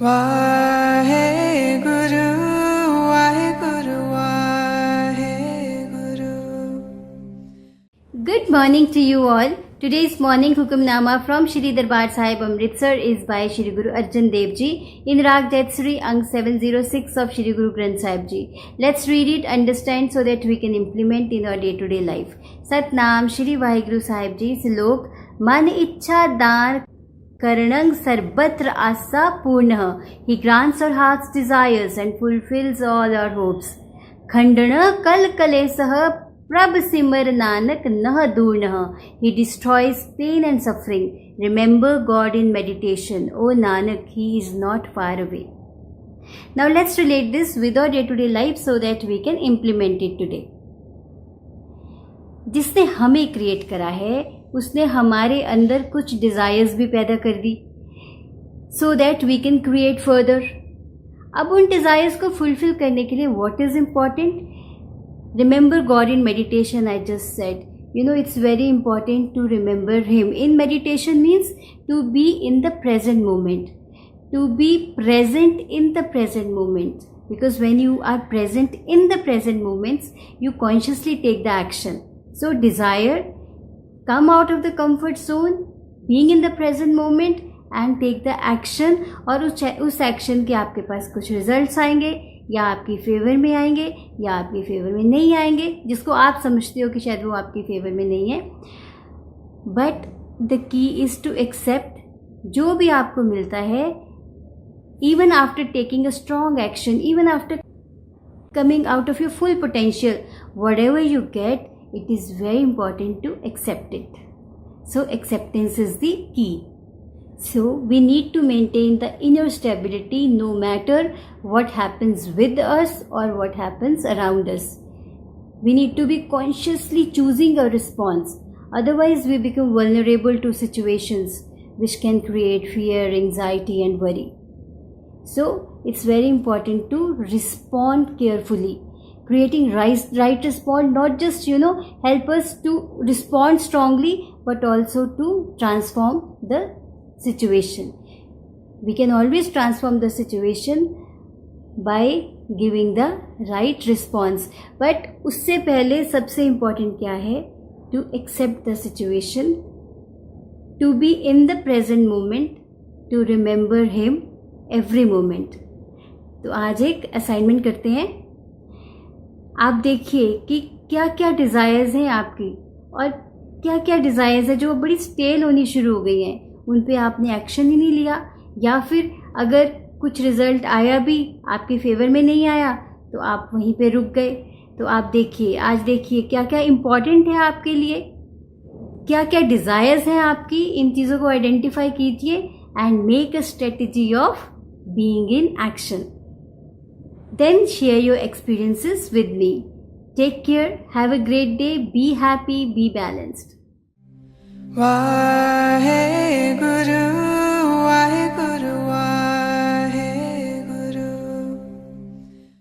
Waheguru Waheguru Waheguru. Good morning to you all. Today's morning Hukamnama from Shri Darbar Sahib Amritsar is by Shri Guru Arjan Dev Ji in Rag Jaitsri Ang 706 of Shri Guru Granth Sahib Ji. Let's read it, understand so that we can implement in our day-to-day life. Satnam Shri Vaheguru Sahib Ji. Slok Man Ichha Daan Karanang Sarbatra Asa Purnah. He grants our heart's desires and fulfills all our hopes. Khandana Kal Kalesah Prabh Simar Nanak Nah Durnah. He destroys pain and suffering. Remember God in meditation. O Nanak, He is not far away. Now let's relate this with our day-to-day life so that we can implement it today. जिसने हमें create करा है उसने हमारे अंदर कुछ desires भी पैदा कर दी so that we can create further. अब उन डिज़ायर्स को फुलफिल करने के लिए what is important? Remember God in meditation, I just said. You know, it's very important to remember Him. In meditation means to be in the present moment. To be present in the present moment. Because when you are present in the present moments, you consciously take the action. So desire, come out of the comfort zone, being in the present moment and take the action. और उस action के आपके पास कुछ results आएंगे या आपकी favour में आएंगे या आपकी फेवर में नहीं आएंगे, जिसको आप समझते हो कि शायद वो आपकी फेवर में नहीं है. But the key is to accept जो भी आपको मिलता है, even after taking a strong action, even after coming out of your full potential, whatever you get, it is very important to accept it. So acceptance is the key. So we need to maintain the inner stability no matter what happens with us or what happens around us. We need to be consciously choosing a response. Otherwise we become vulnerable to situations which can create fear, anxiety and worry. So it's very important to respond carefully. Creating right response not just help us to respond strongly but also to transform the situation. We can always transform the situation by giving the right response. But उससे पहले सबसे important क्या है? To accept the situation, to be in the present moment, to remember Him every moment. तो आज एक assignment करते हैं. आप देखिए कि क्या क्या desires हैं आपकी और क्या क्या desires हैं जो बड़ी stale होनी शुरू हो गई हैं. उन पे आपने एक्शन ही नहीं लिया, या फिर अगर कुछ रिज़ल्ट आया भी आपके फेवर में नहीं आया तो आप वहीं पे रुक गए. तो आप देखिए, आज देखिए क्या क्या इम्पॉर्टेंट है आपके लिए, क्या क्या डिज़ायर्स हैं आपकी. इन चीज़ों को आइडेंटिफाई कीजिए and make a strategy of being in action. Then share your experiences with me. Take care, have a great day, be happy, be balanced. Waheguru